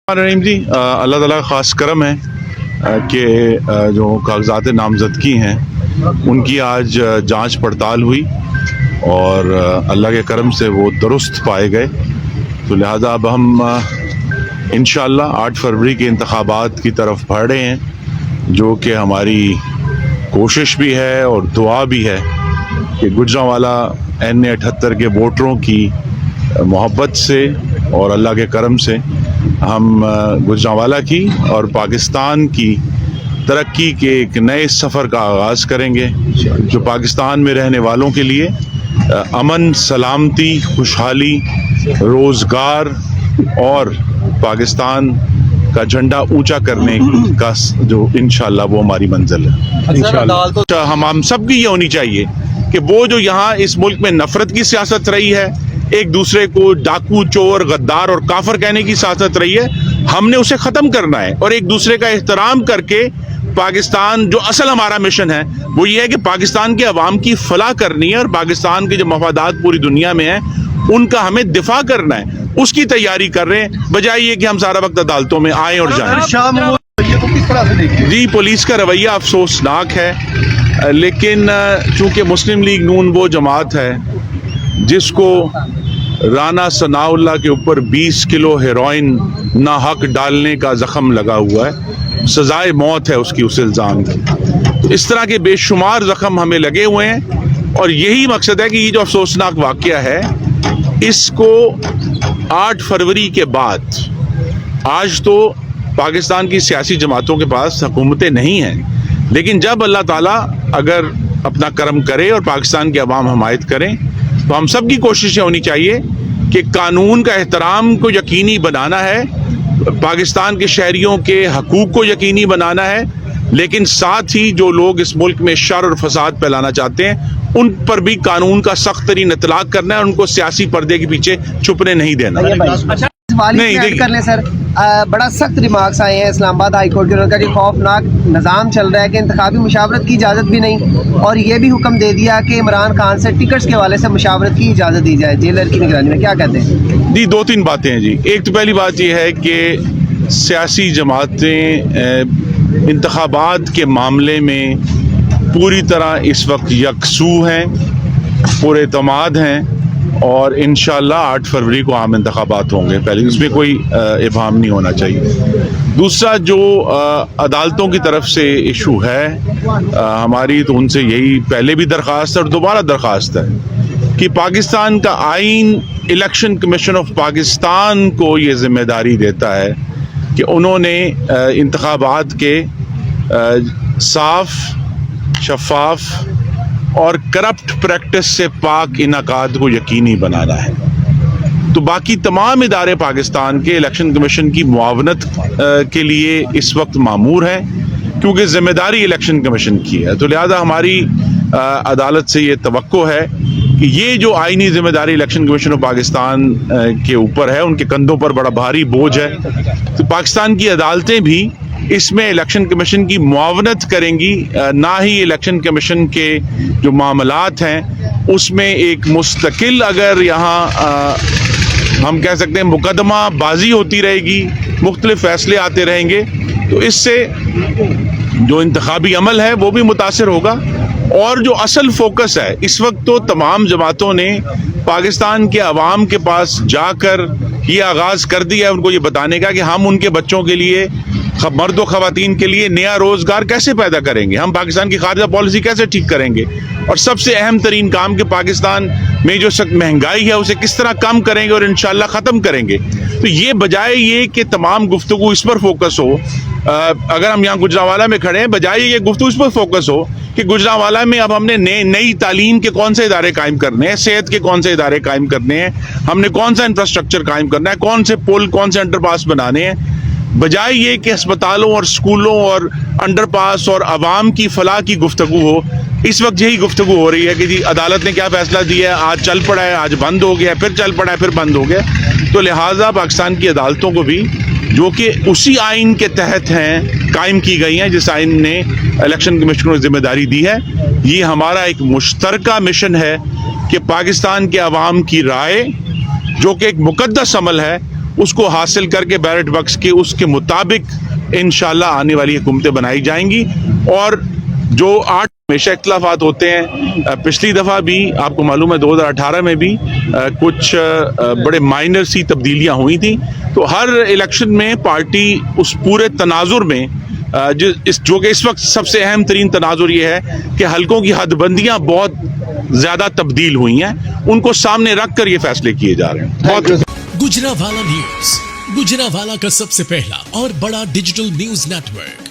रहीम जी, अल्लाह ताला का ख़ास करम है कि जो कागज़ात नामज़दगी हैं उनकी आज जांच पड़ताल हुई और अल्लाह के करम से वो दुरुस्त पाए गए। तो लिहाजा अब हम इंशाअल्लाह 8 फरवरी के इंतखाबात की तरफ बढ़ रहे हैं, जो कि हमारी कोशिश भी है और दुआ भी है कि गुजरांवाला NA-78 के वोटरों की मोहब्बत से और अल्लाह के करम से हम गुजरांवाला की और पाकिस्तान की तरक्की के एक नए सफ़र का आगाज़ करेंगे, जो पाकिस्तान में रहने वालों के लिए अमन, सलामती, खुशहाली, रोज़गार और पाकिस्तान का झंडा ऊंचा करने का जो इंशाअल्लाह वो हमारी मंजिल है। इंशाअल्लाह हम सब की ये होनी चाहिए कि वो जो यहाँ इस मुल्क में नफरत की सियासत रही है, एक दूसरे को डाकू, चोर, गद्दार और काफर कहने की सियासत रही है, हमने उसे ख़त्म करना है और एक दूसरे का एहतराम करके पाकिस्तान, जो असल हमारा मिशन है वो ये है कि पाकिस्तान के अवाम की फलाह करनी है और पाकिस्तान के जो मफादात पूरी दुनिया में हैं उनका हमें दिफा करना है, उसकी तैयारी कर रहे हैं, बजाय ये कि हम सारा वक्त अदालतों में आए और जाएं। जी, पुलिस का रवैया अफसोसनाक है, लेकिन चूँकि मुस्लिम लीग नून वो जमात है जिसको राना सनाउल्लाह के ऊपर 20 किलो हेरोइन ना हक डालने का जख्म लगा हुआ है, सजाए मौत है उसकी उस इल्ज़ाम की। तो इस तरह के बेशुमार जख्म हमें लगे हुए हैं और यही मकसद है कि ये जो अफसोसनाक वाक़या है इसको 8 फरवरी के बाद, आज तो पाकिस्तान की सियासी जमातों के पास हुकूमतें नहीं हैं, लेकिन जब अल्लाह ताला अगर अपना करम करे और पाकिस्तान के अवाम हमायत करें तो हम सब की कोशिशें होनी चाहिए कि कानून का एहतराम को यकीनी बनाना है, पाकिस्तान के शहरियों के हकूक़ को यकीनी बनाना है, लेकिन साथ ही जो लोग इस मुल्क में शर और फसाद फैलाना चाहते हैं उन पर भी कानून का सख्त तरीन इतलाक़ करना है और उनको सियासी पर्दे के पीछे छुपने नहीं देना। नहीं कर लें सर, बड़ा सख्त रिमार्क्स आए हैं इस्लामाबाद हाई कोर्ट के, उनका जो खौफनाक निज़ाम चल रहा है कि इंतखाबी मुशावरत की इजाज़त भी नहीं, और ये भी हुक्म दे दिया कि इमरान खान से टिकट्स के हवाले से मुशावरत की इजाज़त दी जाए जेलर की निगरानी में। क्या कहते हैं जी? 2-3 बातें हैं जी। एक तो पहली बात यह है कि सियासी जमातें इंतखाबात के मामले में पूरी तरह इस वक्त यकसू हैं, पूरे एतमाद हैं और इंशाअल्लाह 8 फरवरी को आम इंतखाबात होंगे। पहले इसमें कोई इबाहम नहीं होना चाहिए। दूसरा, जो अदालतों की तरफ से इशू है हमारी, तो उनसे यही पहले भी दरख्वास्त है और दोबारा दरख्वास्त है कि पाकिस्तान का आइन इलेक्शन कमीशन ऑफ पाकिस्तान को ये ज़िम्मेदारी देता है कि उन्होंने इंतखाबात के साफ, शफाफ और करप्ट प्रैक्टिस से पाक इनकाद को यकीनी बनाना है। तो बाकी तमाम इदारे पाकिस्तान के इलेक्शन कमीशन की मुआवनत के लिए इस वक्त मामूर हैं, क्योंकि ज़िम्मेदारी इलेक्शन कमीशन की है। तो लिहाजा हमारी अदालत से ये तवक्को है कि ये जो आइनी ज़िम्मेदारी इलेक्शन कमीशन ऑफ पाकिस्तान के ऊपर है, उनके कंधों पर बड़ा भारी बोझ है, तो पाकिस्तान की अदालतें भी इसमें इलेक्शन कमीशन की मुआवनत करेंगी, ना ही इलेक्शन कमीशन के जो मामलात हैं उसमें एक मुस्तकिल, अगर यहाँ हम कह सकते हैं मुकदमा बाजी होती रहेगी, मुख्तलिफ फैसले आते रहेंगे, तो इससे जो इंतखाबी अमल है वो भी मुतासिर होगा। और जो असल फोकस है इस वक्त, तो तमाम जमातों ने पाकिस्तान के अवाम के पास जाकर ये आगाज़ कर दिया है उनको ये बताने का कि हम उनके बच्चों के लिए, मर्द व ख़वातीन के लिए नया रोज़गार कैसे पैदा करेंगे, हम पाकिस्तान की खारजा पॉलिसी कैसे ठीक करेंगे, और सबसे अहम तरीन काम कि पाकिस्तान में जो सख्त महंगाई है उसे किस तरह कम करेंगे और इंशाअल्लाह ख़त्म करेंगे। तो ये बजाय ये कि तमाम गुफ्तगू इस पर फोकस हो, अगर हम यहाँ गुजरांवाला में खड़े हैं, बजाय ये गुफ्तगू इस पर फोकस हो कि गुजरांवाला में अब हमने नई तालीम के कौन से इदारे कायम करने हैं, सेहत के कौन से इदारे कायम करने हैं, हमने कौन सा इंफ्रास्ट्रक्चर कायम करना है, कौन से पुल, कौन से अंडरपास बनाने हैं, बजाय ये कि अस्पतालों और स्कूलों और अंडरपास और आवाम की फलाह की गुफ्तगू हो। इस वक्त यही गुफ्तगू हो रही है कि जी अदालत ने क्या फ़ैसला दिया है, आज चल पड़ा है, आज बंद हो गया, फिर चल पड़ा है, फिर बंद हो गया। तो लिहाजा पाकिस्तान की अदालतों को भी, जो कि उसी आइन के तहत हैं, कायम की गई हैं जिस आइन ने इलेक्शन कमीशन को जिम्मेदारी दी है, ये हमारा एक मुश्तरका मिशन है कि पाकिस्तान के अवाम की राय, जो कि एक मुकद्दस अमल है, اس کو حاصل کر کے بیلٹ بکس کے اس کے مطابق انشاءاللہ آنے والی حکومتیں بنائی جائیں گی. اور جو 8 ہمیشہ اختلافات ہوتے ہیں, پچھلی دفعہ بھی آپ کو معلوم ہے 2018 میں بھی کچھ بڑے مائنر سی تبدیلیاں ہوئی تھیں. تو ہر الیکشن میں پارٹی اس پورے تناظر میں جو کہ اس وقت سب سے اہم ترین تناظر یہ ہے کہ حلقوں کی حد بندیاں بہت زیادہ تبدیل ہوئی ہیں, ان کو سامنے رکھ کر یہ فیصلے کیے جا رہے ہیں. گجرانوالہ نیوز, گجرانوالہ کا سب سے پہلا اور بڑا ڈیجیٹل نیوز نیٹ ورک.